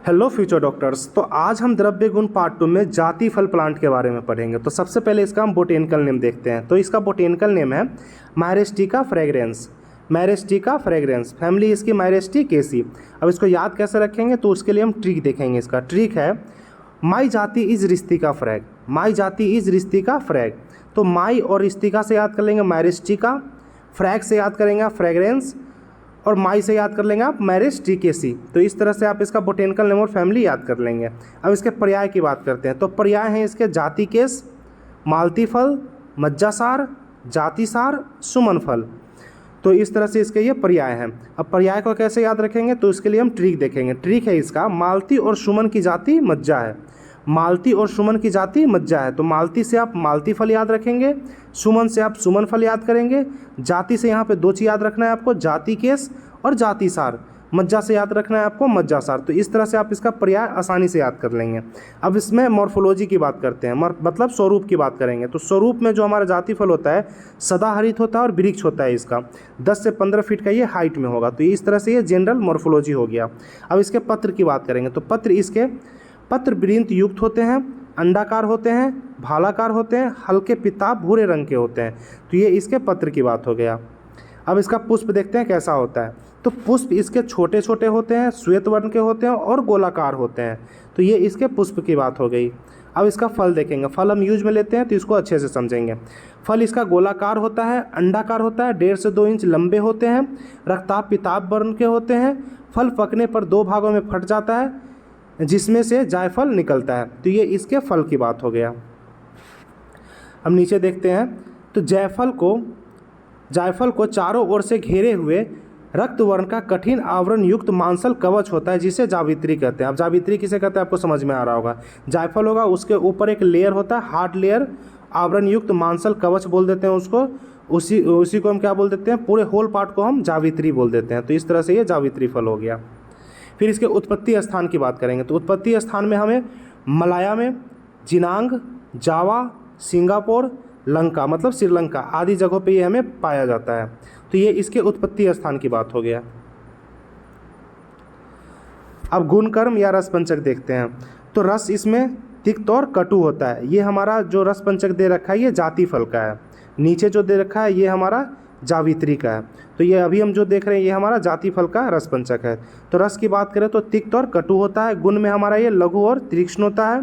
Hello future doctors. तो आज हम द्रव्य गुण पार्ट 2 में जाति फल प्लांट के बारे में पढ़ेंगे। तो सबसे पहले इसका हम बोटेनिकल नेम देखते हैं। तो इसका बोटेनिकल नेम है मायरेस्टिका फ्रेग्रेंस। मायरेस्टिका फ्रेग्रेंस, फैमिली इसकी मायरेस्टिकेसी। अब इसको याद कैसे रखेंगे, तो उसके लिए हम ट्रिक देखेंगे। इसका ट्रिक है माई जाति इज रिस्तिका फ्रैग। माई जाति इज रिस्तिका फ्रैग। तो माई और रिस्तिका से याद कर लेंगे मायरेस्टिका, फ्रैग से याद करेंगे फ्रेग्रेंस, और माई से याद कर लेंगे आप मायरेस्टिकेसी। तो इस तरह से आप इसका बोटेनिकल नेम और फैमिली याद कर लेंगे। अब इसके पर्याय की बात करते हैं। तो पर्याय हैं इसके जाति केस, मालती फल, मज्जासार, जातिसार, सुमन फल। तो इस तरह से इसके ये पर्याय हैं। अब पर्याय को कैसे याद रखेंगे, तो इसके लिए हम ट्रिक देखेंगे। ट्रिक है इसका मालती और सुमन की जाति मज्जा है। मालती और सुमन की जाति मज्जा है। तो मालती से आप मालती फल याद रखेंगे, सुमन से आप सुमन फल याद करेंगे। जाति से यहाँ पे दो चीज़ याद रखना है आपको, जाति केस और जातिसार। मज्जा से याद रखना है आपको मज्जासार। तो इस तरह से आप इसका पर्याय आसानी से याद कर लेंगे। अब इसमें मॉर्फोलॉजी की बात करते हैं, मतलब स्वरूप की बात करेंगे। तो स्वरूप में जो हमारा जाति फल होता है सदाहरित होता है और वृक्ष होता है। इसका 10 से 15 फीट का ये हाइट में होगा। तो इस तरह से ये जनरल मॉर्फोलॉजी हो गया। अब इसके पत्र की बात करेंगे। तो पत्र वृंत युक्त होते हैं, अंडाकार होते हैं, भालाकार होते हैं, हल्के पीताभ भूरे रंग के होते हैं। तो ये इसके पत्र की बात हो गया। अब इसका पुष्प देखते हैं कैसा होता है। तो पुष्प इसके छोटे छोटे होते हैं, श्वेत वर्ण के होते हैं और गोलाकार होते हैं। तो ये इसके पुष्प की बात हो गई। अब इसका फल देखेंगे। फल हम यूज में लेते हैं तो इसको अच्छे से समझेंगे। फल इसका गोलाकार होता है, अंडाकार होता है, 1.5 से 2 इंच लंबे होते हैं, रक्ताभ पीताभ वर्ण के होते हैं। फल पकने पर 2 भागों में फट जाता है जिसमें से जायफल निकलता है। तो ये इसके फल की बात हो गया। अब नीचे देखते हैं। तो जायफल को चारों ओर से घेरे हुए रक्त वर्ण का कठिन आवरण युक्त मांसल कवच होता है जिसे जावित्री कहते हैं। अब जावित्री किसे कहते हैं आपको समझ में आ रहा होगा। जायफल होगा, उसके ऊपर एक लेयर होता है, हार्ड लेयर, आवरण युक्त मांसल कवच बोल देते हैं उसको। उसी को हम क्या बोल देते हैं, पूरे होल पार्ट को हम जावित्री बोल देते हैं। तो इस तरह से ये जावित्री फल हो गया। फिर इसके उत्पत्ति स्थान की बात करेंगे। तो उत्पत्ति स्थान में हमें मलाया में, जिनांग, जावा, सिंगापुर, लंका मतलब श्रीलंका आदि जगहों पे ये हमें पाया जाता है। तो ये इसके उत्पत्ति स्थान की बात हो गया। अब गुणकर्म या रस पंचक देखते हैं। तो रस इसमें तिक्त और कटु होता है। ये हमारा जो रस पंचक दे रखा है ये जाति फल का है। नीचे जो दे रखा है ये हमारा जावित्री का है। तो ये अभी हम जो देख रहे हैं ये हमारा जाति फल का रस पंचक है। तो रस की बात करें तो तिक्त और कटु होता है। गुण में हमारा ये लघु और तीक्ष्ण होता है।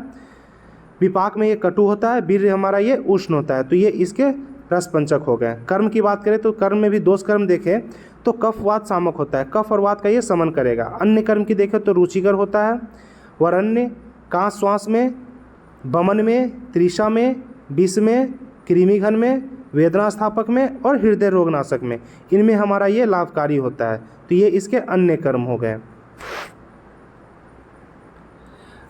विपाक में ये कटु होता है। वीर्य हमारा ये उष्ण होता है। तो ये इसके रस पंचक हो गए। कर्म की बात करें तो कर्म में भी दोष कर्म देखें तो कफ वात सामक होता है। कफ और वात का ये समन करेगा। अन्य कर्म की देखें तो रुचिकर होता है। वरण्य कांस श्वास में, बमन में, त्रिषा में, विष में, कृमिघन में, वेदना स्थापक में और हृदय रोगनाशक में, इनमें हमारा ये लाभकारी होता है। तो ये इसके अन्य कर्म हो गए।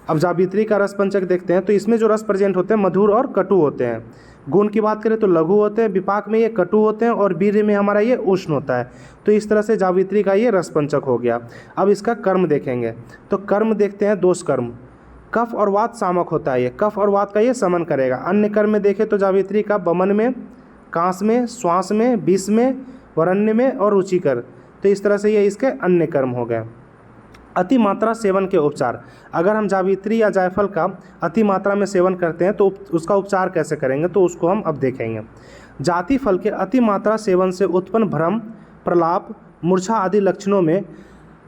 अब जावित्री का रस पंचक देखते हैं। तो इसमें जो रस प्रेजेंट होते हैं मधुर और कटु होते हैं। गुण की बात करें तो लघु होते हैं। विपाक में ये कटु होते हैं और वीर्य में हमारा ये उष्ण होता है। तो इस तरह से जावित्री का ये रस पंचक हो गया। अब इसका कर्म देखेंगे। तो कर्म देखते हैं दोष कर्म। कफ और वात सामक होता है। ये कफ और वात का ये समन करेगा। अन्य कर्म में देखें तो जावित्री का बमन में, कांस में, श्वास में, विष में, वरण्य में और रुचिकर। तो इस तरह से ये इसके अन्य कर्म हो गए। अति मात्रा सेवन के उपचार। अगर हम जावित्री या जायफल का अति मात्रा में सेवन करते हैं तो उसका उपचार कैसे करेंगे, तो उसको हम अब देखेंगे। जाति फल के अति मात्रा सेवन से उत्पन्न भ्रम, प्रलाप, मूर्छा आदि लक्षणों में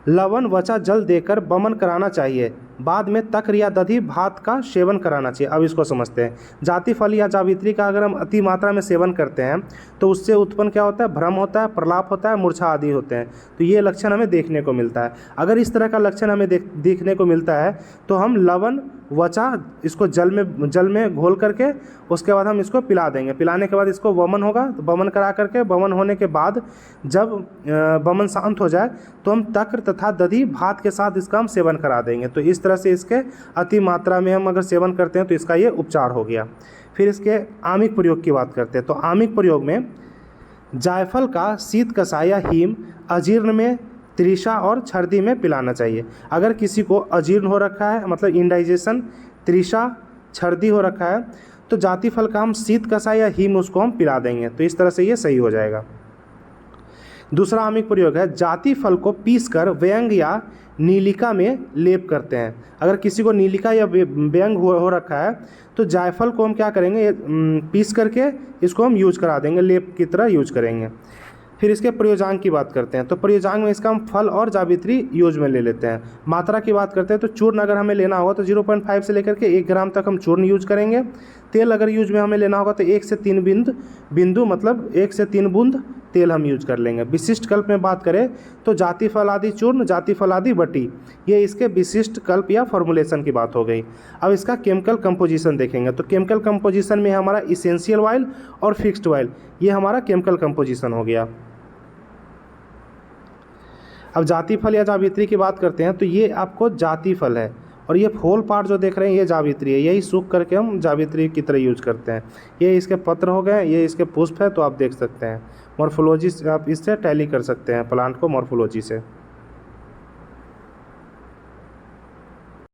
लवण वचा जल देकर बमन कराना चाहिए। बाद में तक्र या दधि भात का सेवन कराना चाहिए। अब इसको समझते हैं। जाति फल या जावित्री का अगर हम अति मात्रा में सेवन करते हैं तो उससे उत्पन्न क्या होता है, भ्रम होता है, प्रलाप होता है, मूर्छा आदि होते हैं। तो ये लक्षण हमें देखने को मिलता है। अगर इस तरह का लक्षण हमें देखने को मिलता है तो हम लवण वचा इसको जल में घोल करके उसके बाद हम इसको पिला देंगे। पिलाने के बाद इसको वमन होगा। तो वमन करा करके वमन होने के बाद जब वमन शांत हो जाए तो हम तक्र तथा दधि भात के साथ इसका हम सेवन करा देंगे। तो इस तरह से इसके अति मात्रा में हम अगर सेवन करते हैं तो इसका ये उपचार हो गया। फिर इसके आमिक प्रयोग की बात करते हैं। तो आमिक प्रयोग में जायफल का शीत कषाय या हीम अजीर्ण में, त्रिषा और छर्दी में पिलाना चाहिए। अगर किसी को अजीर्ण हो रखा है मतलब इंडाइजेशन, त्रिषा, छर्दी हो रखा है तो जाति फल का हम शीत कषाय या हीम उसको हम पिला देंगे। तो इस तरह से ये सही हो जाएगा। दूसरा आमिक प्रयोग है जाति फल को पीसकर व्यंग या नीलिका में लेप करते हैं। अगर किसी को नीलिका या व्यंग हो रखा है तो जायफल को हम क्या करेंगे, पीस करके इसको हम यूज करा देंगे, लेप की तरह यूज करेंगे। फिर इसके प्रयोजांग की बात करते हैं। तो प्रयोजांग में इसका हम फल और जावित्री यूज में ले लेते हैं। मात्रा की बात करते हैं तो चूर्ण अगर हमें लेना होगा तो 0.5 से लेकर के 1 ग्राम तक हम चूर्ण यूज करेंगे। तेल अगर यूज में हमें लेना होगा तो 1 से 3 बिंदु मतलब 1 से 3 बूंद तेल हम यूज कर लेंगे। विशिष्ट कल्प में बात करें तो जाति फल आदि चूर्ण, जाति फल आदि बटी, ये इसके विशिष्ट कल्प या फॉर्मुलेशन की बात हो गई। अब इसका केमिकल कंपोजिशन देखेंगे। तो केमिकल कंपोजिशन में हमारा इसेंशियल ऑयल और फिक्स्ड ऑयल, ये हमारा केमिकल कंपोजिशन हो गया। अब जाति फल या जावित्री की बात करते हैं तो ये आपको जाति फल है और ये होल पार्ट जो देख रहे हैं ये जावित्री है। यही सूख करके हम जावित्री की तरह यूज करते हैं। ये इसके पत्र हो गए, ये इसके पुष्प है। तो आप देख सकते हैं मॉर्फोलॉजी, आप इससे टैली कर सकते हैं प्लांट को मॉर्फोलॉजी से।